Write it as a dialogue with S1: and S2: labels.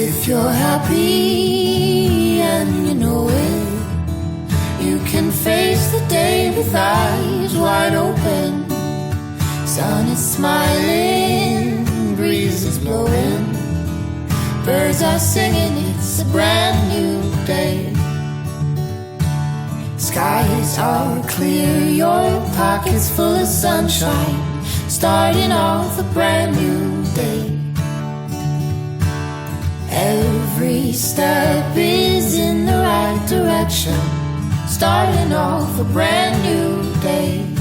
S1: If you're happy and you know it, you can face the day with eyes wide open. Sun is smiling, breeze is blowing, birds are singing, it's a brand new day. Skies are clear, your pocket's full of sunshine, starting off a brand new day. Every step is in the right direction, starting off a brand new day.